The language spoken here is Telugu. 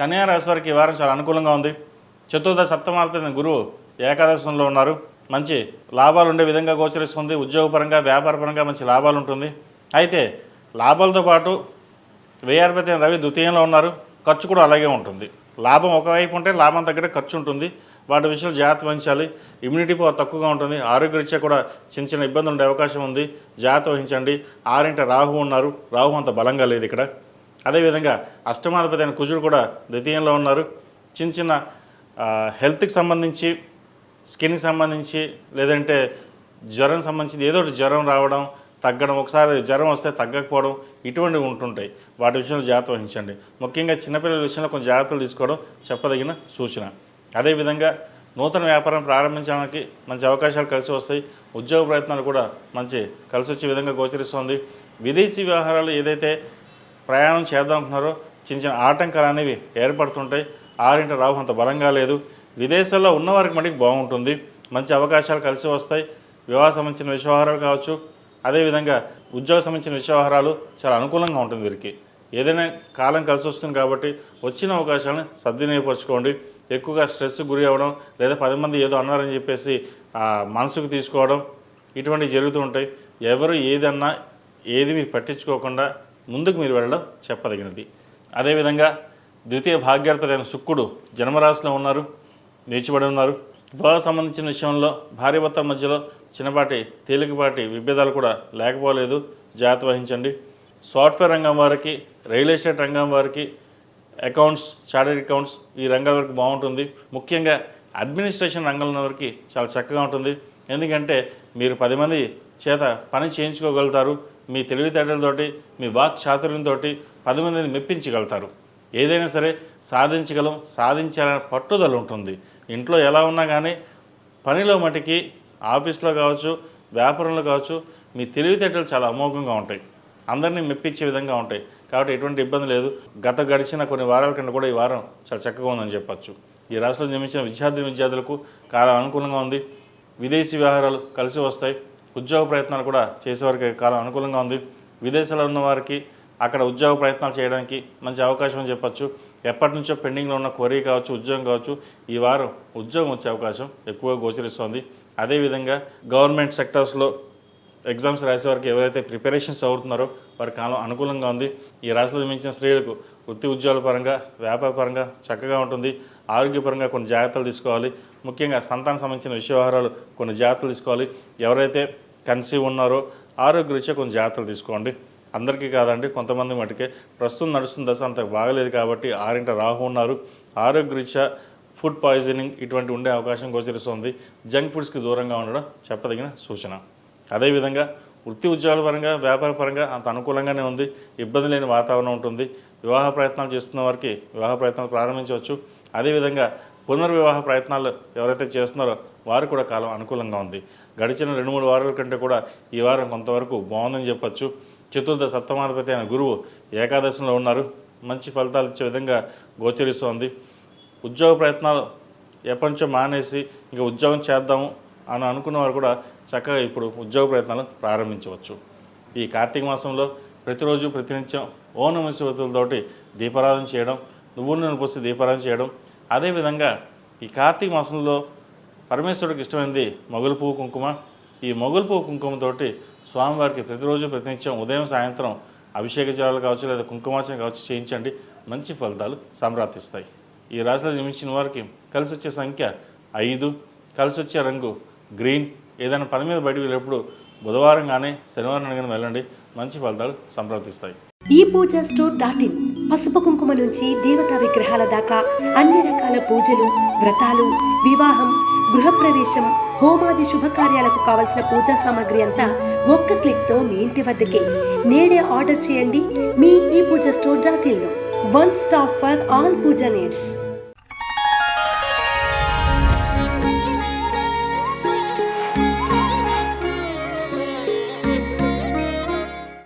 కన్యా రాశి వారికి ఈ వారం చాలా అనుకూలంగా ఉంది. చతుర్థ సప్తమాధిపతి గురువు ఏకాదశంలో ఉన్నారు. మంచి లాభాలు ఉండే విధంగా గోచరిస్తుంది. ఉద్యోగపరంగా వ్యాపారపరంగా మంచి లాభాలు ఉంటుంది. అయితే లాభాలతో పాటు వ్యయాధిపతి రవి ద్వితీయంలో ఉన్నారు. ఖర్చు కూడా అలాగే ఉంటుంది. లాభం ఒకవైపు ఉంటే లాభం తగ్గట్టే ఖర్చు ఉంటుంది. వాటి విషయంలో జాగ్రత్త వహించాలి. ఇమ్యూనిటీ పవర్ తక్కువగా ఉంటుంది. ఆరోగ్యరీత్యా కూడా చిన్న చిన్న ఇబ్బందులు ఉండే అవకాశం ఉంది. జాగ్రత్త వహించండి. 6 రాహు ఉన్నారు. రాహు అంత బలంగా లేదు ఇక్కడ. అదేవిధంగా అష్టమాధిపతి అయిన కుజుడు కూడా ద్వితీయంలో ఉన్నారు. చిన్న చిన్న హెల్త్కి సంబంధించి, స్కిన్కి సంబంధించి, లేదంటే జ్వరం సంబంధించి ఏదో ఒకటి జ్వరం రావడం, తగ్గడం, ఒకసారి జ్వరం వస్తే తగ్గకపోవడం, ఇటువంటివి ఉంటుంటాయి. వాటి విషయంలో జాగ్రత్త వహించండి. ముఖ్యంగా చిన్నపిల్లల విషయంలో కొంచెం జాగ్రత్తలు తీసుకోవడం చెప్పదగిన సూచన. అదేవిధంగా నూతన వ్యాపారం ప్రారంభించడానికి మంచి అవకాశాలు కలిసి వస్తాయి. ఉద్యోగ ప్రయత్నాలు కూడా మంచి కలిసి వచ్చే విధంగా గోచరిస్తుంది. విదేశీ వ్యవహారాలు ఏదైతే ప్రయాణం చేద్దాం అనుకున్నారో చిన్న చిన్న ఆటంకాలు అనేవి ఏర్పడుతుంటాయి. 6 రాహు అంత బలంగా లేదు. విదేశాల్లో ఉన్నవారికి మటుకు బాగుంటుంది. మంచి అవకాశాలు కలిసి వస్తాయి. వివాహ సంబంధించిన వ్యవహారాలు కావచ్చు, అదేవిధంగా ఉద్యోగ సంబంధించిన వ్యవహారాలు చాలా అనుకూలంగా ఉంటుంది. వీరికి ఏదైనా కాలం కలిసి వస్తుంది కాబట్టి వచ్చిన అవకాశాలను సద్వినియోగపరచుకోండి. ఎక్కువగా స్ట్రెస్ గురి అవ్వడం, లేదా 10 మంది ఏదో అన్నారని చెప్పేసి మనసుకు తీసుకోవడం, ఇటువంటివి జరుగుతూ ఉంటాయి. ఎవరు ఏదన్నా ఏది మీరు పట్టించుకోకుండా ముందుకు మీరు వెళ్ళడం చెప్పదగినది. అదేవిధంగా ద్వితీయ భాగ్యాధిపతి అయిన శుక్రుడు జన్మరాశిలో ఉన్నారు, నీచబడి ఉన్నారు. వివాహ సంబంధించిన విషయంలో భార్యాభర్తల మధ్యలో చిన్నపాటి తేలికపాటి విభేదాలు కూడా లేకపోలేదు. జాగ్రత్త వహించండి. సాఫ్ట్వేర్ రంగం వారికి, రియల్ ఎస్టేట్ రంగం వారికి, అకౌంట్స్, చార్టెడ్ అకౌంట్స్, ఈ రంగాల వరకు బాగుంటుంది. ముఖ్యంగా అడ్మినిస్ట్రేషన్ రంగంలో వరకు చాలా చక్కగా ఉంటుంది. ఎందుకంటే మీరు 10 మంది చేత పని చేయించుకోగలుగుతారు. మీ తెలివితేటలతోటి, మీ వాక్ చాతుర్యంతో 10 మందిని మెప్పించగలుగుతారు. ఏదైనా సరే సాధించగలం, సాధించాలనే పట్టుదల ఉంటుంది. ఇంట్లో ఎలా ఉన్నా కానీ పనిలో మటుకి, ఆఫీస్లో కావచ్చు, వ్యాపారంలో కావచ్చు, మీ తెలివితేటలు చాలా అమోఘంగా ఉంటాయి. అందరినీ మెప్పించే విధంగా ఉంటాయి. కాబట్టి ఎటువంటి ఇబ్బంది లేదు. గడిచిన కొన్ని వారాల కన్నా కూడా ఈ వారం చాలా చక్కగా ఉందని చెప్పచ్చు. ఈ రాశిలో జన్మించిన విద్యార్థులకు కాలం అనుకూలంగా ఉంది. విదేశీ వ్యవహారాలు కలిసి వస్తాయి. ఉద్యోగ ప్రయత్నాలు కూడా చేసేవారికి కాలం అనుకూలంగా ఉంది. విదేశాల్లో ఉన్న వారికి అక్కడ ఉద్యోగ ప్రయత్నాలు చేయడానికి మంచి అవకాశం అని చెప్పచ్చు. ఎప్పటి నుంచో పెండింగ్లో ఉన్న క్వరీ కావచ్చు, ఉద్యోగం కావచ్చు, ఈ వారం ఉద్యోగం వచ్చే అవకాశం ఎక్కువగా గోచరిస్తోంది. అదేవిధంగా గవర్నమెంట్ సెక్టర్స్లో ఎగ్జామ్స్ రాసే వారికి ఎవరైతే ప్రిపరేషన్స్ అవుతున్నారో వారికి కాలం అనుకూలంగా ఉంది. ఈ రాశిలో జన్మించిన స్త్రీలకు వృత్తి ఉద్యోగాల పరంగా, వ్యాపార పరంగా చక్కగా ఉంటుంది. ఆరోగ్యపరంగా కొన్ని జాగ్రత్తలు తీసుకోవాలి. ముఖ్యంగా సంతానం సంబంధించిన వ్యవహారాలు కొన్ని జాగ్రత్తలు తీసుకోవాలి. ఎవరైతే కన్సీవ్ ఉన్నారో ఆరోగ్యరీత్యా కొన్ని జాగ్రత్తలు తీసుకోండి. అందరికీ కాదండి, కొంతమంది మటుకే. ప్రస్తుతం నడుస్తున్న దశ అంత బాగలేదు కాబట్టి 6 రాహు ఉన్నారు. ఆరోగ్యరీత్యా ఫుడ్ పాయిజనింగ్ ఇటువంటి ఉండే అవకాశం గోచరిస్తుంది. జంక్ ఫుడ్స్కి దూరంగా ఉండడం చెప్పదగిన సూచన. అదేవిధంగా వృత్తి ఉద్యోగాల పరంగా, వ్యాపార పరంగా అంత అనుకూలంగానే ఉంది. ఇబ్బంది లేని వాతావరణం ఉంటుంది. వివాహ ప్రయత్నాలు చేస్తున్న వారికి వివాహ ప్రయత్నాలు ప్రారంభించవచ్చు. అదేవిధంగా పునర్వివాహ ప్రయత్నాలు ఎవరైతే చేస్తున్నారో వారు కూడా కాలం అనుకూలంగా ఉంది. గడిచిన 2-3 వారాల కంటే కూడా ఈ వారం కొంతవరకు బాగుందని చెప్పచ్చు. చతుర్థ సప్తమాధిపతి అయిన గురువు ఏకాదశంలో ఉన్నారు. మంచి ఫలితాలు ఇచ్చే విధంగా గోచరిస్తోంది. ఉద్యోగ ప్రయత్నాలు ఎప్పటి నుంచో మానేసి ఇంకా ఉద్యోగం చేద్దాము అని అనుకున్న వారు కూడా చక్కగా ఇప్పుడు ఉద్యోగ ప్రయత్నాలు ప్రారంభించవచ్చు. ఈ కార్తీక మాసంలో ప్రతిరోజు ప్రతినిత్యం ఓం నమః శివాయతోటి దీపారాధన చేయడం, నువ్వుల నూనె పోసి దీపారాధన చేయడం. అదేవిధంగా ఈ కార్తీక మాసంలో పరమేశ్వరుడికి ఇష్టమైనది మొగలు పువ్వు కుంకుమ. ఈ మొగలు పువ్వు కుంకుమతోటి స్వామివారికి ప్రతిరోజు ప్రతినిత్యం ఉదయం సాయంత్రం అభిషేక జలాలు కావచ్చు, లేదా కుంకుమార్చన కావచ్చు చేయించండి. మంచి ఫలితాలు సంప్రాప్తిస్తాయి. ఈ రాశిలో జన్మించిన వారికి కలిసి వచ్చే సంఖ్య 5, కలిసి వచ్చే రంగు గ్రీన్. ఏదైనా పని మీద బయటకు వెళ్ళేప్పుడు బుధవారం కానీ శనివారం కానీ వెళ్ళండి. మంచి ఫలితాలు సంప్రాప్తిస్తాయి. ఈ పూజ స్టోర్.in పసుపు కుంకుమ నుంచి దేవతా విగ్రహాల దాకా అన్ని రకాల పూజలు, వ్రతాలు, వివాహం, గృహప్రవేశం, హోమాది శుభకార్యాలకు కావలసిన పూజా సామాగ్రి అంతా ఒక్క క్లిక్తో మీ ఇంటి వద్దకే. నేడే ఆర్డర్ చేయండి మీ ఈ పూజ స్టోర్.in లో. వన్ స్టాప్ ఫర్ ఆల్ పూజా నీడ్స్.